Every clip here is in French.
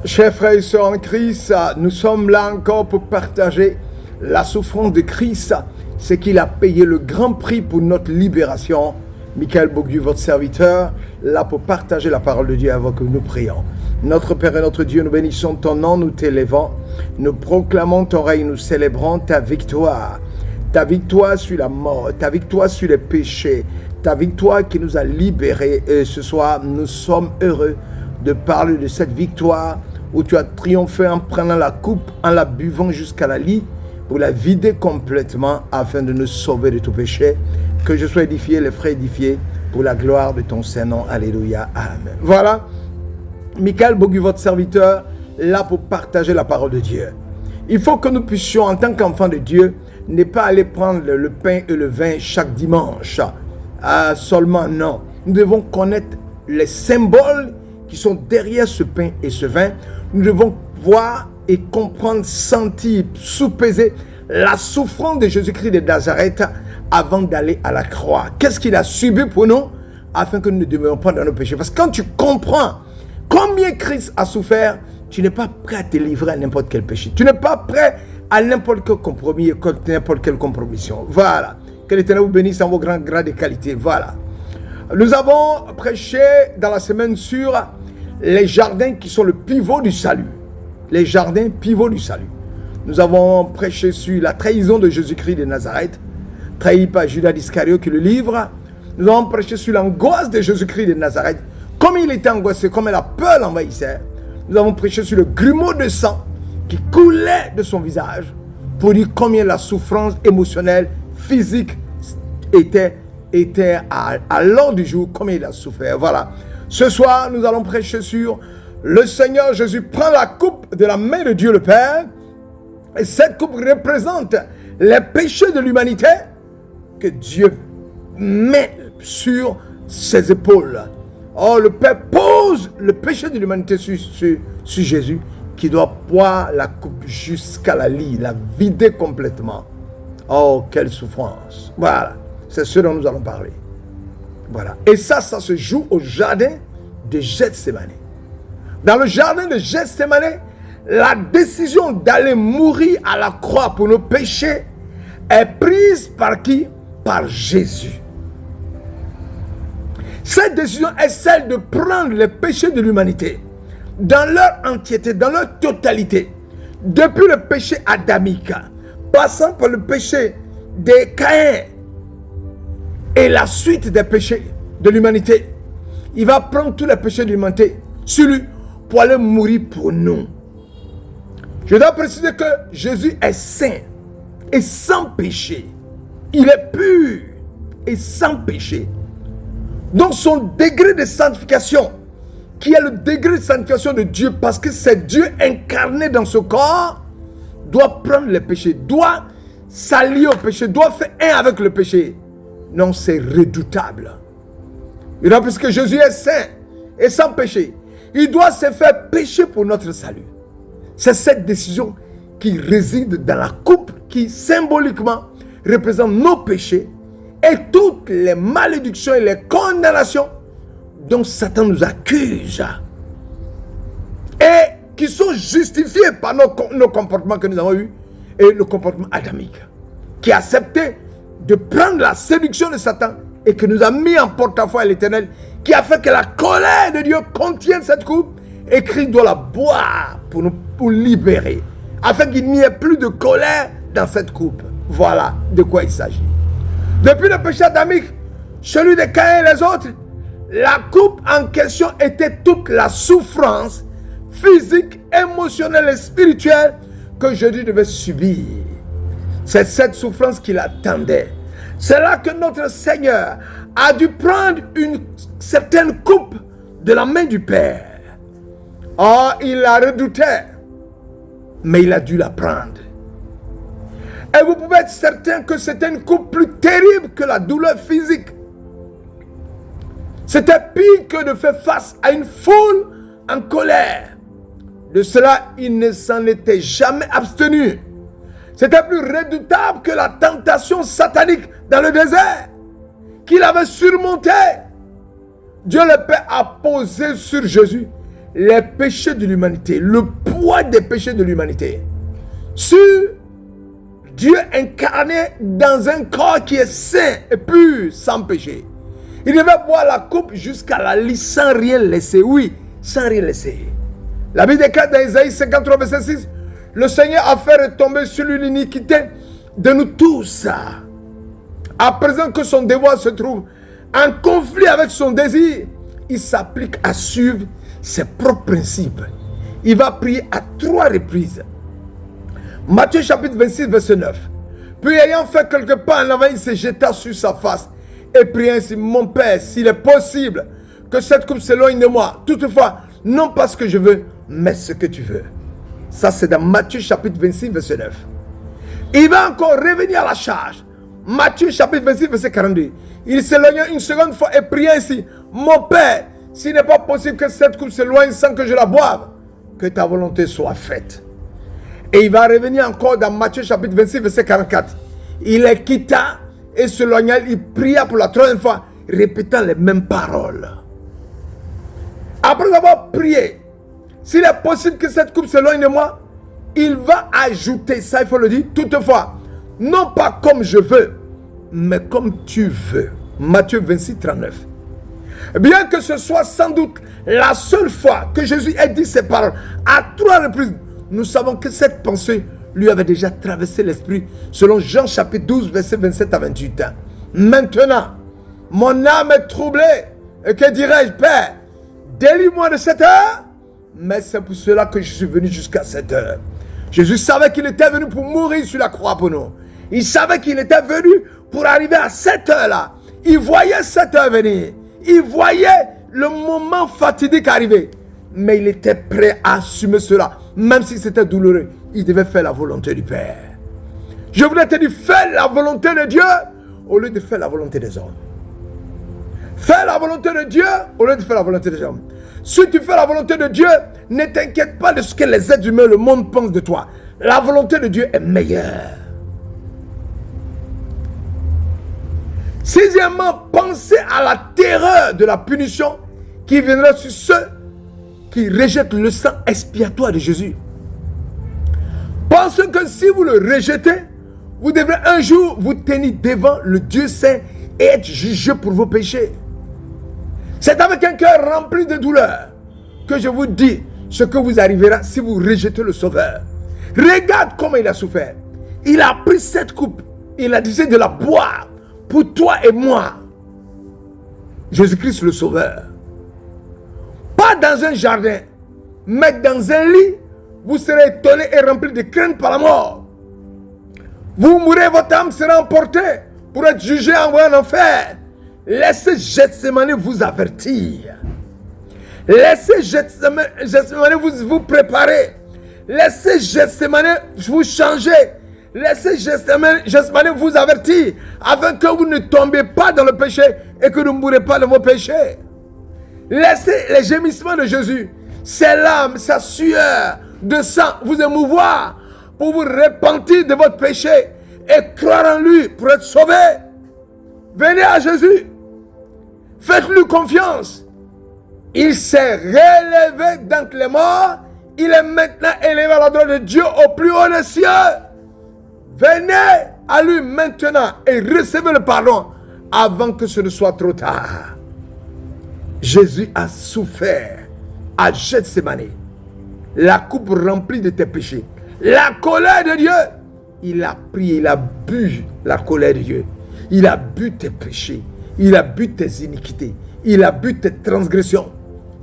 Chers frères et sœurs en Christ, nous sommes là encore pour partager la souffrance de Christ, c'est qu'il a payé le grand prix pour notre libération. Michael Bourdieu, votre serviteur, là pour partager la parole de Dieu avant que nous prions. Notre Père et notre Dieu, nous bénissons ton nom, nous t'élèvons, nous proclamons ton règne, nous célébrons ta victoire. Ta victoire sur la mort, ta victoire sur les péchés, ta victoire qui nous a libérés. Et ce soir, nous sommes heureux de parler de cette victoire où tu as triomphé en prenant la coupe, en la buvant jusqu'à la lie, pour la vider complètement afin de nous sauver de tout péché. Que je sois édifié, les frères édifiés, pour la gloire de ton Saint-Nom. Alléluia. Amen. Voilà, Michael Bourdieu, votre serviteur, là pour partager la parole de Dieu. Il faut que nous puissions, en tant qu'enfants de Dieu, ne pas aller prendre le pain et le vin chaque dimanche. Seulement, non. Nous devons connaître les symboles qui sont derrière ce pain et ce vin. Nous devons voir et comprendre, sentir, sous-peser la souffrance de Jésus-Christ de Nazareth avant d'aller à la croix. Qu'est-ce qu'il a subi pour nous afin que nous ne demeurions pas dans nos péchés? Parce que quand tu comprends combien Christ a souffert, tu n'es pas prêt à te livrer à n'importe quel péché. Tu n'es pas prêt à n'importe quel compromis, n'importe quelle compromission. Voilà. Que l'Éternel vous bénisse en vos grands grades de qualité. Voilà. Nous avons prêché dans la semaine sur les jardins qui sont le pivot du salut. Les jardins pivots du salut. Nous avons prêché sur la trahison de Jésus-Christ de Nazareth, trahi par Judas d'Iscariote qui le livre. Nous avons prêché sur l'angoisse de Jésus-Christ de Nazareth, comme il était angoissé, comme la peur l'envahissait. Nous avons prêché sur le grumeau de sang qui coulait de son visage pour dire combien la souffrance émotionnelle, physique était à l'ordre du jour, combien il a souffert. Voilà. Ce soir, nous allons prêcher sur le Seigneur Jésus prend la coupe de la main de Dieu le Père, et cette coupe représente les péchés de l'humanité que Dieu met sur ses épaules. Oh, le Père pose le péché de l'humanité sur Jésus, qui doit boire la coupe jusqu'à la lie, la vider complètement. Oh, quelle souffrance. Voilà, c'est ce dont nous allons parler. Voilà. Et ça se joue au jardin de Gethsémane. Dans le jardin de Gethsémane, la décision d'aller mourir à la croix pour nos péchés est prise par qui? Par Jésus. Cette décision est celle de prendre les péchés de l'humanité dans leur entièreté, dans leur totalité, depuis le péché adamique, passant par le péché de Caïn et la suite des péchés de l'humanité. Il va prendre tous les péchés de l'humanité sur lui pour aller mourir pour nous. Je dois préciser que Jésus est saint et sans péché. Il est pur et sans péché. Donc son degré de sanctification, qui est le degré de sanctification de Dieu, parce que c'est Dieu incarné dans ce corps, doit prendre les péchés, doit s'allier au péché, doit faire un avec le péché. Non, c'est redoutable. Et donc, puisque Jésus est saint et sans péché, il doit se faire pécher pour notre salut. C'est cette décision qui réside dans la coupe qui symboliquement représente nos péchés et toutes les malédictions et les condamnations dont Satan nous accuse et qui sont justifiées par nos comportements que nous avons eus et le comportement adamique qui a accepté de prendre la séduction de Satan et que nous a mis en porte-à-faux à l'Éternel, qui a fait que la colère de Dieu contienne cette coupe et Christ doit la boire pour libérer, afin qu'il n'y ait plus de colère dans cette coupe. Voilà de quoi il s'agit. Depuis le péché adamique, celui de Caïn et les autres, la coupe en question était toute la souffrance physique, émotionnelle et spirituelle que Jésus devait subir. C'est cette souffrance qui l'attendait. C'est là que notre Seigneur a dû prendre une certaine coupe de la main du Père. Oh, il la redoutait, mais il a dû la prendre. Et vous pouvez être certain que c'était une coupe plus terrible que la douleur physique. C'était pire que de faire face à une foule en colère. De cela, il ne s'en était jamais abstenu. C'était plus redoutable que la tentation satanique dans le désert qu'il avait surmonté. Dieu le Père a posé sur Jésus les péchés de l'humanité, le poids des péchés de l'humanité, sur Dieu incarné dans un corps qui est saint et pur, sans péché. Il devait boire la coupe jusqu'à la lit sans rien laisser. Oui, sans rien laisser. La Bible déclare dans Isaïe 53, verset 6, le Seigneur a fait retomber sur lui l'iniquité de nous tous. À présent que son devoir se trouve en conflit avec son désir, il s'applique à suivre ses propres principes. Il va prier à 3 reprises. Matthieu chapitre 26, verset 9. Puis ayant fait quelques pas en avant, il se jeta sur sa face et pria ainsi, mon Père, s'il est possible que cette coupe s'éloigne de moi. Toutefois, non pas ce que je veux, mais ce que tu veux. Ça, c'est dans Matthieu chapitre 26, verset 9. Il va encore revenir à la charge. Matthieu chapitre 26, verset 42. Il s'éloigna une seconde fois et pria ainsi, mon Père, s'il n'est pas possible que cette coupe s'éloigne sans que je la boive, que ta volonté soit faite. Et il va revenir encore dans Matthieu chapitre 26, verset 44. Il les quitta et s'éloigna, il pria pour la 3e fois, répétant les mêmes paroles. Après avoir prié, s'il est possible que cette coupe s'éloigne de moi, il va ajouter, ça il faut le dire, toutefois, non pas comme je veux, mais comme tu veux. Matthieu 26, 39. Bien que ce soit sans doute la seule fois que Jésus ait dit ces paroles, à 3 reprises, nous savons que cette pensée lui avait déjà traversé l'esprit, selon Jean chapitre 12, verset 27 à 28. Maintenant, mon âme est troublée, et que dirais-je, Père, délivre-moi de cette heure, mais c'est pour cela que je suis venu jusqu'à cette heure. Jésus savait qu'il était venu pour mourir sur la croix pour nous. Il savait qu'il était venu pour arriver à cette heure-là. Il voyait cette heure venir. Il voyait le moment fatidique arriver. Mais il était prêt à assumer cela. Même si c'était douloureux, il devait faire la volonté du Père. Je voulais te dire, fais la volonté de Dieu au lieu de faire la volonté des hommes. Fais la volonté de Dieu au lieu de faire la volonté des hommes. Si tu fais la volonté de Dieu, ne t'inquiète pas de ce que les êtres humains, le monde pense de toi. La volonté de Dieu est meilleure. Sixièmement, pensez à la terreur de la punition qui viendra sur ceux qui rejettent le sang expiatoire de Jésus. Pensez que si vous le rejetez, vous devrez un jour vous tenir devant le Dieu saint et être jugé pour vos péchés. C'est avec un cœur rempli de douleur que je vous dis ce que vous arrivera si vous rejetez le Sauveur. Regarde comment il a souffert. Il a pris cette coupe, il a décidé de la boire pour toi et moi. Jésus-Christ le Sauveur. Pas dans un jardin, mais dans un lit, vous serez étonné et rempli de crainte par la mort. Vous mourrez, votre âme sera emportée pour être jugée envoyée en enfer. Laissez Gethsémani vous avertir. Laissez Gethsémani vous préparer. Laissez Gethsémani vous changer. Laissez Gethsémani vous avertir afin que vous ne tombiez pas dans le péché et que vous ne mourrez pas de vos péchés. Laissez les gémissements de Jésus, ses larmes, sa sueur de sang vous émouvoir pour vous repentir de votre péché et croire en lui pour être sauvé. Venez à Jésus. Faites-lui confiance. Il s'est relevé d'entre les morts. Il est maintenant élevé à la droite de Dieu au plus haut des cieux. Venez à lui maintenant et recevez le pardon avant que ce ne soit trop tard. Jésus a souffert à Gethsémani. La coupe remplie de tes péchés. La colère de Dieu. Il a pris, il a bu la colère de Dieu. Il a bu tes péchés. Il a bu tes iniquités. Il a bu tes transgressions.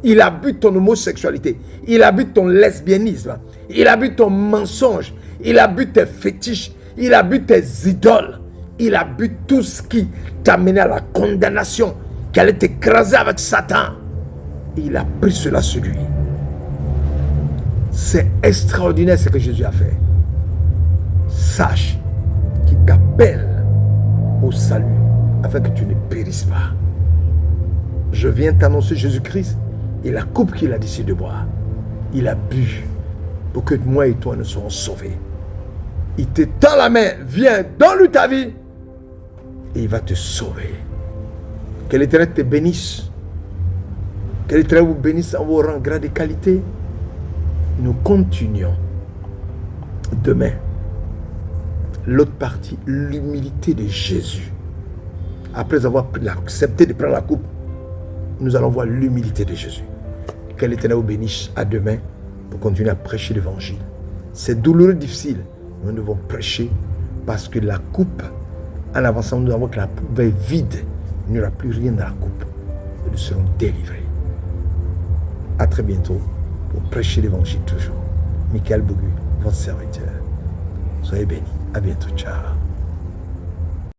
Il a bu ton homosexualité. Il a bu ton lesbianisme. Il a bu ton mensonge. Il a bu tes fétiches. Il a bu tes idoles. Il a bu tout ce qui t'a mené à la condamnation, qui allait t'écraser avec Satan. Il a pris cela sur lui. C'est extraordinaire ce que Jésus a fait. Sache qu'il t'appelle au salut afin que tu ne périsses pas. Je viens t'annoncer Jésus-Christ et la coupe qu'il a décidé de boire. Il a bu pour que moi et toi nous soyons sauvés. Il te tend la main, viens, donne-lui ta vie et il va te sauver. Que l'Éternel te bénisse Que l'Éternel vous bénisse en vos rangs, grades et qualités. Nous continuons demain. L'autre partie, l'humilité de Jésus. Après avoir accepté de prendre la coupe, nous allons voir l'humilité de Jésus. Que l'Éternel vous bénisse. À demain pour continuer à prêcher l'Évangile. C'est douloureux, difficile. Nous devons prêcher parce que la coupe, en avançant, nous avons que la coupe est vide. Il n'y aura plus rien dans la coupe. Et nous serons délivrés. À très bientôt pour prêcher l'Évangile toujours. Michael Bogu, votre serviteur. Soyez bénis. À bientôt. Ciao.